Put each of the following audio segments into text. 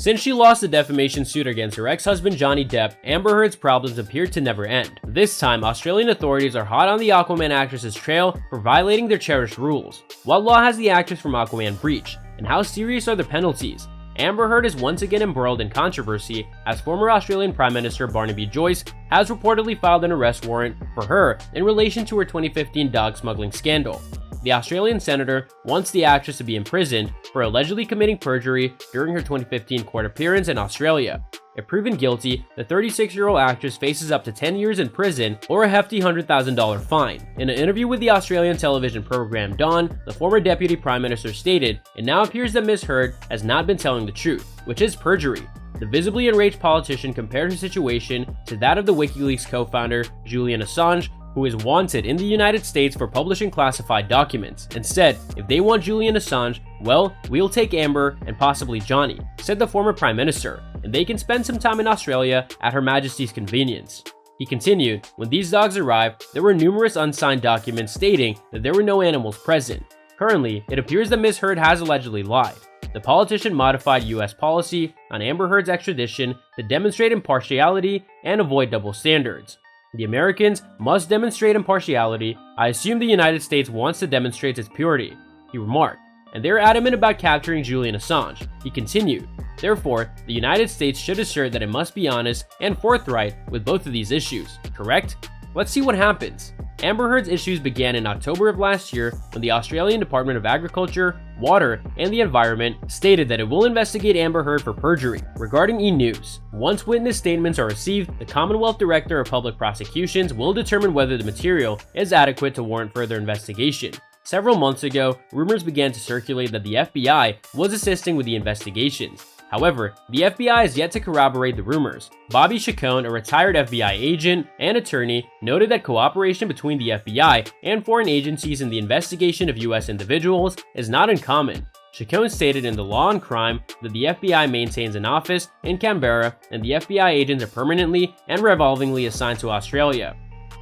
Since she lost the defamation suit against her ex-husband Johnny Depp, Amber Heard's problems appeared to never end. This time, Australian authorities are hot on the Aquaman actress's trail for violating their cherished rules. What law has the actress from Aquaman breached, and how serious are the penalties? Amber Heard is once again embroiled in controversy as former Australian Prime Minister Barnaby Joyce has reportedly filed an arrest warrant for her in relation to her 2015 dog smuggling scandal. The Australian senator wants the actress to be imprisoned for allegedly committing perjury during her 2015 court appearance in Australia. If proven guilty, the 36-year-old actress faces up to 10 years in prison or a hefty $100,000 fine. In an interview with the Australian television program Dawn, the former deputy prime minister stated, "It now appears that Ms. Heard has not been telling the truth, which is perjury." The visibly enraged politician compared her situation to that of the WikiLeaks co-founder Julian Assange, who is wanted in the United States for publishing classified documents, and said, "If they want Julian Assange, well, we'll take Amber and possibly Johnny," said the former prime minister, "and they can spend some time in Australia at Her Majesty's convenience." He continued, "When these dogs arrived, there were numerous unsigned documents stating that there were no animals present. Currently, it appears that Ms. Heard has allegedly lied." The politician modified US policy on Amber Heard's extradition to demonstrate impartiality and avoid double standards. "The Americans must demonstrate impartiality. I assume the United States wants to demonstrate its purity," he remarked, "and they're adamant about capturing Julian Assange." He continued, "Therefore, the United States should assert that it must be honest and forthright with both of these issues, correct? Let's see what happens." Amber Heard's issues began in October of last year when the Australian Department of Agriculture, Water, and the Environment stated that it will investigate Amber Heard for perjury. Regarding E-News, once witness statements are received, the Commonwealth Director of Public Prosecutions will determine whether the material is adequate to warrant further investigation. Several months ago, rumors began to circulate that the FBI was assisting with the investigations. However, the FBI has yet to corroborate the rumors. Bobby Chacon, a retired FBI agent and attorney, noted that cooperation between the FBI and foreign agencies in the investigation of US individuals is not uncommon. Chacon stated in The Law on Crime that the FBI maintains an office in Canberra and the FBI agents are permanently and revolvingly assigned to Australia.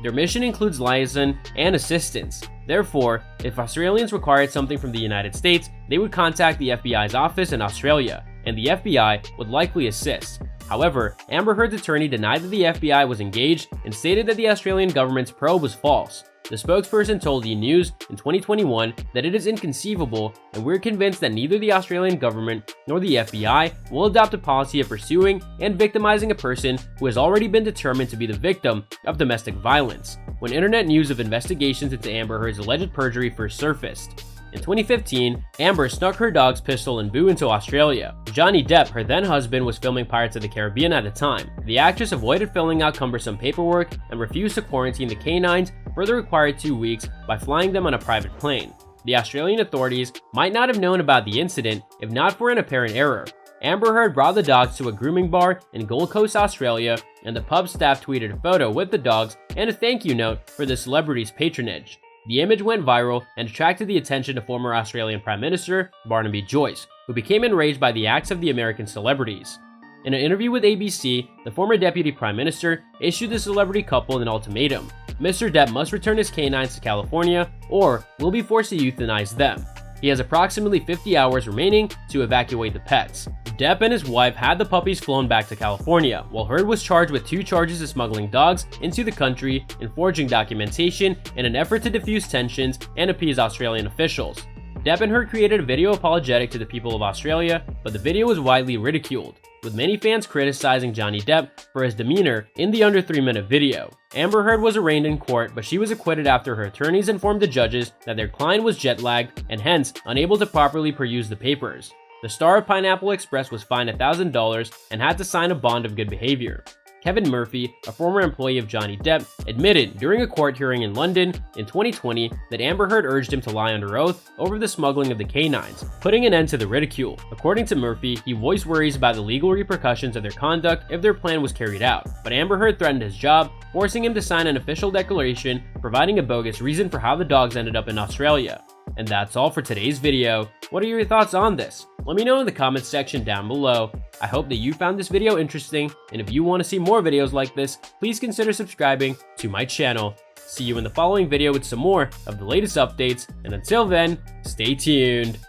Their mission includes liaison and assistance. Therefore, if Australians required something from the United States, they would contact the FBI's office in Australia, and the FBI would likely assist. However, Amber Heard's attorney denied that the FBI was engaged and stated that the Australian government's probe was false. The spokesperson told E-News in 2021 that it is inconceivable, and we're convinced that neither the Australian government nor the FBI will adopt a policy of pursuing and victimizing a person who has already been determined to be the victim of domestic violence, when internet news of investigations into Amber Heard's alleged perjury first surfaced. In 2015, Amber snuck her dog's Pistol and Boo into Australia. Johnny Depp, her then husband, was filming Pirates of the Caribbean at the time. The actress avoided filling out cumbersome paperwork and refused to quarantine the canines for the required 2 weeks by flying them on a private plane. The Australian authorities might not have known about the incident if not for an apparent error. Amber Heard brought the dogs to a grooming bar in Gold Coast, Australia, and the pub staff tweeted a photo with the dogs and a thank you note for the celebrity's patronage. The image went viral and attracted the attention of former Australian Prime Minister Barnaby Joyce, who became enraged by the acts of the American celebrities. In an interview with ABC, the former Deputy Prime Minister issued the celebrity couple an ultimatum. Mr. Depp must return his canines to California or will be forced to euthanize them. He has approximately 50 hours remaining to evacuate the pets. Depp and his wife had the puppies flown back to California, while Heard was charged with 2 charges of smuggling dogs into the country and forging documentation in an effort to diffuse tensions and appease Australian officials. Depp and Heard created a video apologetic to the people of Australia, but the video was widely ridiculed, with many fans criticizing Johnny Depp for his demeanor in the under 3-minute video. Amber Heard was arraigned in court, but she was acquitted after her attorneys informed the judges that their client was jet-lagged and hence unable to properly peruse the papers. The star of Pineapple Express was fined $1,000 and had to sign a bond of good behavior. Kevin Murphy, a former employee of Johnny Depp, admitted during a court hearing in London in 2020 that Amber Heard urged him to lie under oath over the smuggling of the canines, putting an end to the ridicule. According to Murphy, he voiced worries about the legal repercussions of their conduct if their plan was carried out, but Amber Heard threatened his job, forcing him to sign an official declaration providing a bogus reason for how the dogs ended up in Australia. And that's all for today's video. What are your thoughts on this? Let me know in the comments section down below. I hope that you found this video interesting, and if you want to see more videos like this, please consider subscribing to my channel. See you in the following video with some more of the latest updates, and until then, stay tuned.